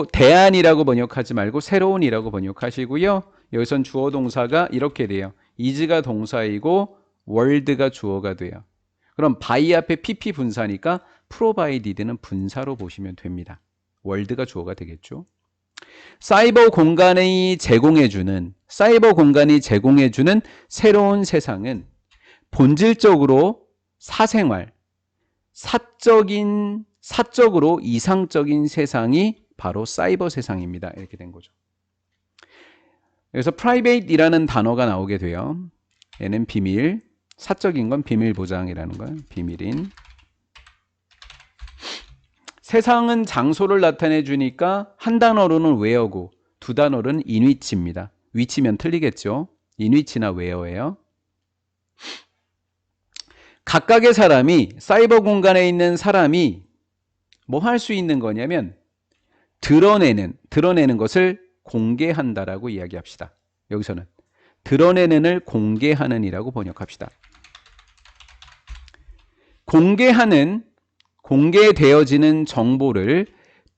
대안이라고 번역하지 말고 새로운이라고 번역하시고요. 여기선 주어 동사가 이렇게 돼요. is가 동사이고 world가 주어가 돼요. 그럼 by 앞에 pp 분사니까 provided는 분사로 보시면 됩니다. world가 주어가 되겠죠. 사이버 공간이 제공해주는 새로운 세상은 본질적으로 사생활, 사적으로 이상적인 세상이 바로 사이버 세상입니다. 이렇게 된 거죠. 여기서 private이라는 단어가 나오게 돼요. 얘는 비밀, 사적인 건 비밀 보장이라는 거예요. 비밀인. 세상은 장소를 나타내 주니까 한 단어로는 where고 두 단어로는 in which입니다. 위치면 틀리겠죠. in which나 where예요. 각각의 사람이 사이버 공간에 있는 사람이 뭐 할 수 있는 거냐면 드러내는 것을 공개한다라고 이야기합시다. 여기서는 드러내는을 공개하는이라고 번역합시다. 공개되어지는 정보를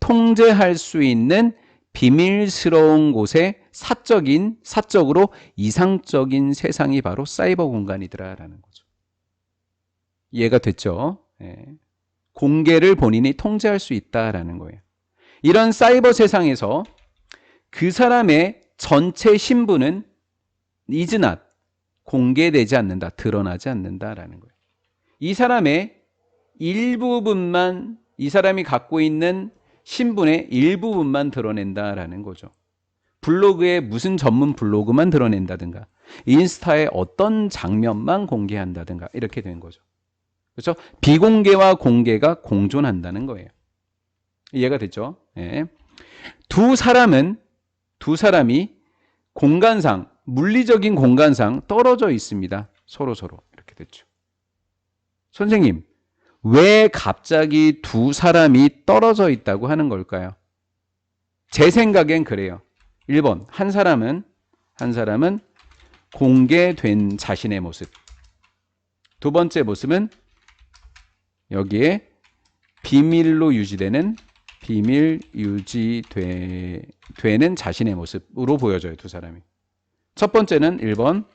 통제할 수 있는 비밀스러운 곳에 사적으로 이상적인 세상이 바로 사이버 공간이더라라는 거죠. 이해가 됐죠? 네. 공개를 본인이 통제할 수 있다라는 거예요. 이런 사이버 세상에서 그 사람의 전체 신분은 is not 공개되지 않는다, 드러나지 않는다라는 거예요. 이 사람의 일부분만, 이 사람이 갖고 있는 신분의 일부분만 드러낸다라는 거죠. 블로그에 무슨 전문 블로그만 드러낸다든가, 인스타의 어떤 장면만 공개한다든가 이렇게 된 거죠. 그렇죠? 비공개와 공개가 공존한다는 거예요. 이해가 됐죠? 네. 두 사람이 공간상, 물리적인 공간상 떨어져 있습니다. 서로 이렇게 됐죠. 선생님, 왜 갑자기 두 사람이 떨어져 있다고 하는 걸까요? 제 생각엔 그래요. 1번, 한 사람은 공개된 자신의 모습. 두 번째 모습은 여기에 비밀로 유지되는 자신의 모습으로 보여져요. 두 사람이. 첫 번째는 1번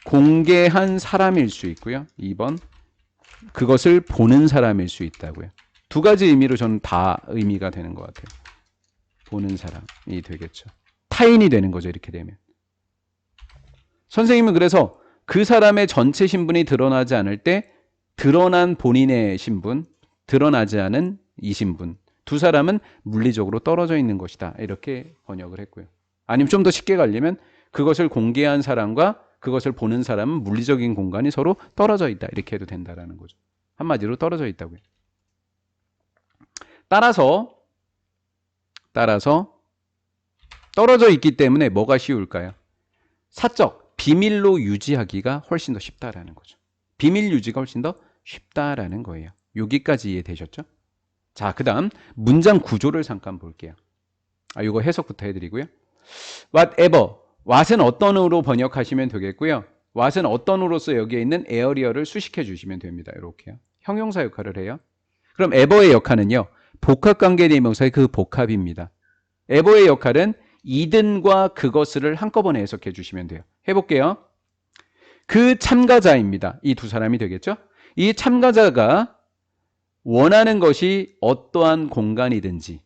공개한 사람일 수 있고요. 2번 그것을 보는 사람일 수 있다고요. 두 가지 의미로 저는 다 의미가 되는 것 같아요. 보는 사람이 되겠죠. 타인이 되는 거죠. 이렇게 되면. 선생님은 그래서 그 사람의 전체 신분이 드러나지 않을 때 드러난 본인의 신분, 드러나지 않은 이 신분, 두 사람은 물리적으로 떨어져 있는 것이다. 이렇게 번역을 했고요. 아니면 좀 더 쉽게 가려면 그것을 공개한 사람과 그것을 보는 사람은 물리적인 공간이 서로 떨어져 있다. 이렇게 해도 된다라는 거죠. 한마디로 떨어져 있다고요. 따라서 떨어져 있기 때문에 뭐가 쉬울까요? 사적, 비밀로 유지하기가 훨씬 더 쉽다라는 거죠. 비밀 유지가 훨씬 더 쉽다라는 거예요. 여기까지 이해되셨죠? 자, 그 다음 문장 구조를 잠깐 볼게요. 이거 해석부터 해드리고요. whatever, what은 어떤으로 번역하시면 되겠고요. what은 어떤으로서 여기에 있는 에어리어를 수식해 주시면 됩니다. 이렇게요. 형용사 역할을 해요. 그럼 ever의 역할은요. 복합관계대명사의 그 복합입니다. ever의 역할은 이든과 그것을 한꺼번에 해석해 주시면 돼요. 해볼게요. 그 참가자입니다. 이 두 사람이 되겠죠? 이 참가자가 원하는 것이 어떠한 공간이든지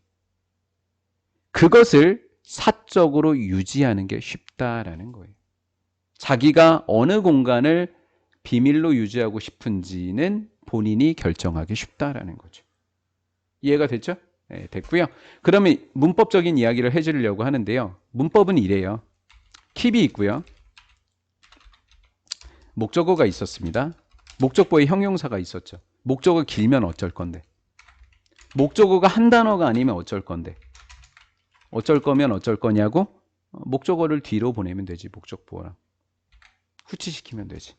그것을 사적으로 유지하는 게 쉽다라는 거예요. 자기가 어느 공간을 비밀로 유지하고 싶은지는 본인이 결정하기 쉽다라는 거죠. 이해가 됐죠? 네, 됐고요. 그러면 문법적인 이야기를 해주려고 하는데요. 문법은 이래요. keep이 있고요. 목적어가 있었습니다. 목적보에 형용사가 있었죠. 목적어 길면 어쩔 건데. 목적어가 한 단어가 아니면 어쩔 건데. 어쩔 거면 어쩔 거냐고? 목적어를 뒤로 보내면 되지. 목적보랑. 후치시키면 되지.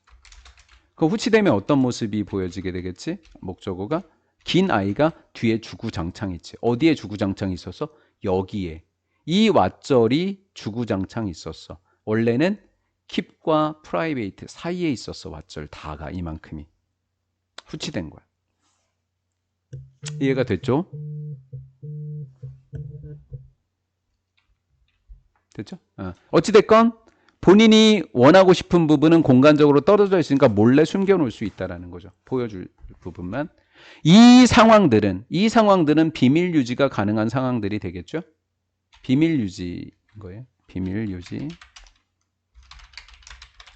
그 후치되면 어떤 모습이 보여지게 되겠지? 목적어가 긴 아이가 뒤에 주구장창 있지. 어디에 주구장창 있었어? 여기에. 이 왓절이 주구장창 있었어. 원래는 keep과 private 사이에 있었어. 왓절 다가 이만큼이. 후치된 거야. 이해가 됐죠? 됐죠? 어찌됐건 본인이 원하고 싶은 부분은 공간적으로 떨어져 있으니까 몰래 숨겨놓을 수 있다는 거죠. 보여줄 부분만. 이 상황들은 비밀 유지가 가능한 상황들이 되겠죠. 비밀 유지인 거예요. 비밀 유지.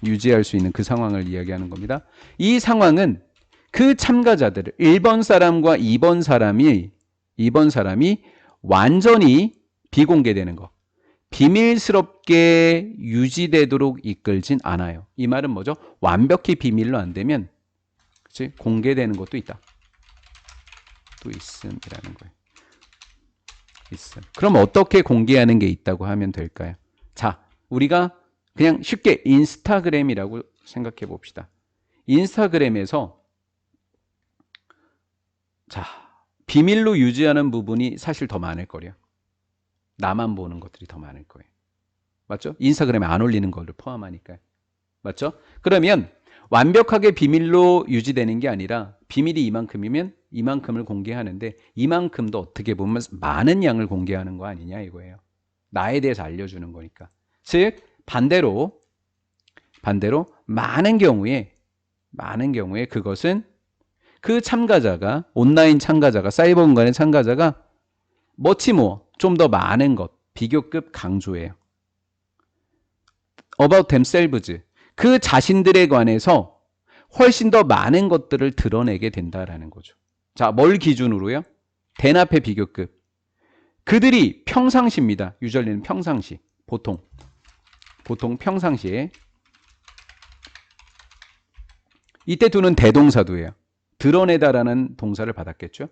유지할 수 있는 그 상황을 이야기하는 겁니다. 이 상황은 그 참가자들 1번 사람과 2번 사람이 완전히 비공개되는 거. 비밀스럽게 유지되도록 이끌진 않아요. 이 말은 뭐죠? 완벽히 비밀로 안 되면 그치? 공개되는 것도 있다. 또 있음이라는 거예요. 있음. 그럼 어떻게 공개하는 게 있다고 하면 될까요? 자, 우리가 그냥 쉽게 인스타그램이라고 생각해 봅시다. 인스타그램에서 자, 비밀로 유지하는 부분이 사실 더 많을 거예요. 나만 보는 것들이 더 많을 거예요. 맞죠? 인스타그램에 안 올리는 거를 포함하니까요. 맞죠? 그러면 완벽하게 비밀로 유지되는 게 아니라 비밀이 이만큼이면 이만큼을 공개하는데 이만큼도 어떻게 보면 많은 양을 공개하는 거 아니냐 이거예요. 나에 대해서 알려주는 거니까. 즉 반대로 많은 경우에 그것은 그 참가자가 온라인 참가자가 사이버 공간의 참가자가 좀 더 많은 것 비교급 강조해요. About themselves. 그 자신들에 관해서 훨씬 더 많은 것들을 드러내게 된다라는 거죠. 자, 뭘 기준으로요? 대납의 비교급. 그들이 평상시입니다. 유절리는 평상시. 보통 평상시에. 이때 두는 대동사도예요. 드러내다라는 동사를 받았겠죠.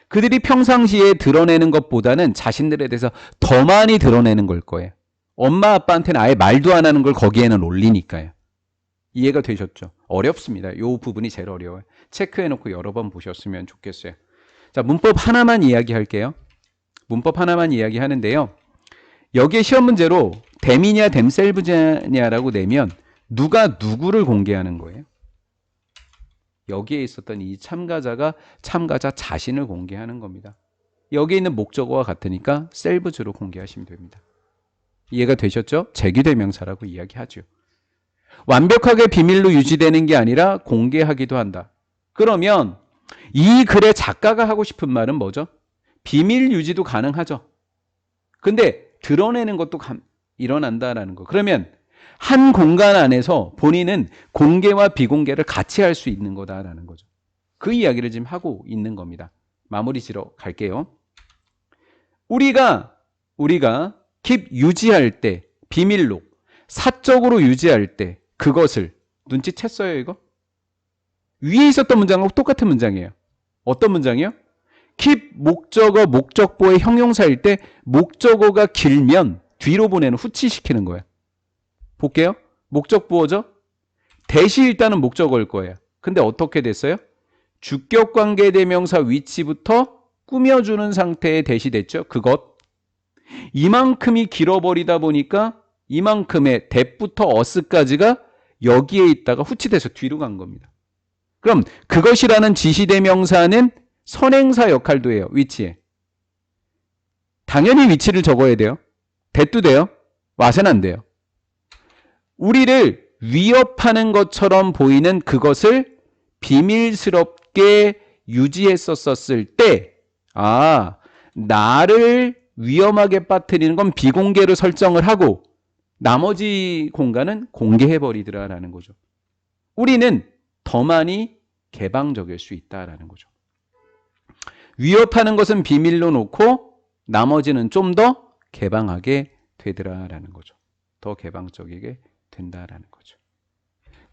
그들이 평상시에 드러내는 것보다는 자신들에 대해서 더 많이 드러내는 걸 거예요. 엄마 아빠한테는 아예 말도 안 하는 걸 거기에는 올리니까요. 이해가 되셨죠? 어렵습니다. 이 부분이 제일 어려워요. 체크해놓고 여러 번 보셨으면 좋겠어요. 자, 문법 하나만 이야기할게요. 문법 하나만 이야기하는데요. 여기에 시험 문제로 댐이냐 댐셀브냐라고 내면 누가 누구를 공개하는 거예요? 여기에 있었던 이 참가자가 참가자 자신을 공개하는 겁니다. 여기에 있는 목적어와 같으니까 셀브즈로 공개하시면 됩니다. 이해가 되셨죠? 재규대명사라고 이야기하죠. 완벽하게 비밀로 유지되는 게 아니라 공개하기도 한다. 그러면 이 글의 작가가 하고 싶은 말은 뭐죠? 비밀 유지도 가능하죠. 근데 드러내는 것도 일어난다라는 거. 그러면 한 공간 안에서 본인은 공개와 비공개를 같이 할 수 있는 거다라는 거죠. 그 이야기를 지금 하고 있는 겁니다. 마무리 지러 갈게요. 우리가 keep 유지할 때 비밀로 사적으로 유지할 때 그것을 눈치챘어요 이거? 위에 있었던 문장하고 똑같은 문장이에요. 어떤 문장이요? keep 목적어 목적보의 형용사일 때 목적어가 길면 뒤로 보내는 후치시키는 거예요. 볼게요. 목적보어죠? 대시 일단은 목적어일 거예요. 근데 어떻게 됐어요? 주격관계대명사 위치부터 꾸며주는 상태에 대시됐죠. 그것. 이만큼이 길어버리다 보니까 이만큼의 that부터 us까지가 여기에 있다가 후치돼서 뒤로 간 겁니다. 그럼 그것이라는 지시대명사는 선행사 역할도 해요. 위치에. 당연히 위치를 적어야 돼요. that도 돼요. what은 안 돼요. 우리를 위협하는 것처럼 보이는 그것을 비밀스럽게 유지했었을 때, 나를 위험하게 빠뜨리는 건 비공개로 설정을 하고 나머지 공간은 공개해버리더라라는 거죠. 우리는 더 많이 개방적일 수 있다라는 거죠. 위협하는 것은 비밀로 놓고 나머지는 좀 더 개방하게 되더라라는 거죠. 더 개방적이게 된다라는 거죠.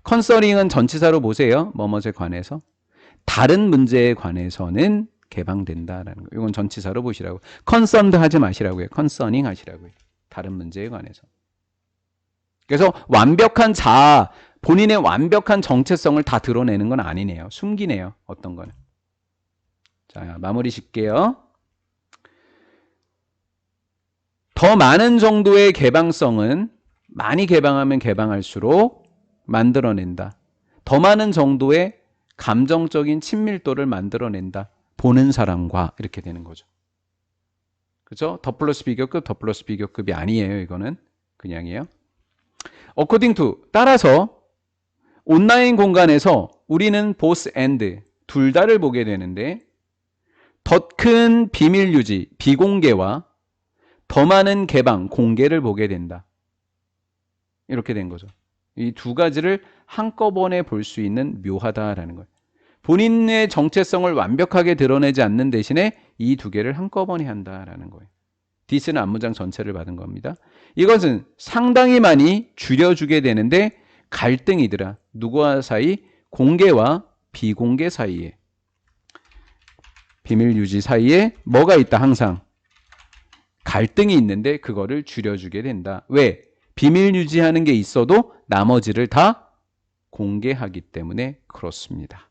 컨서링은 전치사로 보세요. 뭐뭐에 관해서. 다른 문제에 관해서는 개방된다라는 거. 이건 전치사로 보시라고. concerned 하지 마시라고요. concerning 하시라고요. 다른 문제에 관해서. 그래서 완벽한 자아, 본인의 완벽한 정체성을 다 드러내는 건 아니네요. 숨기네요. 어떤 거는. 자, 마무리 짓게요. 더 많은 정도의 개방성은 많이 개방하면 개방할수록 만들어낸다. 더 많은 정도의 감정적인 친밀도를 만들어낸다. 보는 사람과 이렇게 되는 거죠. 그죠? 더 플러스 비교급, 더 플러스 비교급이 아니에요. 이거는 그냥이에요. according to, 따라서 온라인 공간에서 우리는 both and, 둘 다를 보게 되는데 더 큰 비밀 유지, 비공개와 더 많은 개방, 공개를 보게 된다. 이렇게 된 거죠. 이 두 가지를 한꺼번에 볼 수 있는 묘하다라는 거예요. 본인의 정체성을 완벽하게 드러내지 않는 대신에 이 두 개를 한꺼번에 한다라는 거예요. this는 앞문장 전체를 받은 겁니다. 이것은 상당히 많이 줄여주게 되는데 갈등이더라. 누구와 사이? 공개와 비공개 사이에. 비밀 유지 사이에 뭐가 있다 항상? 갈등이 있는데 그거를 줄여주게 된다. 왜? 비밀 유지하는 게 있어도 나머지를 다 공개하기 때문에 그렇습니다.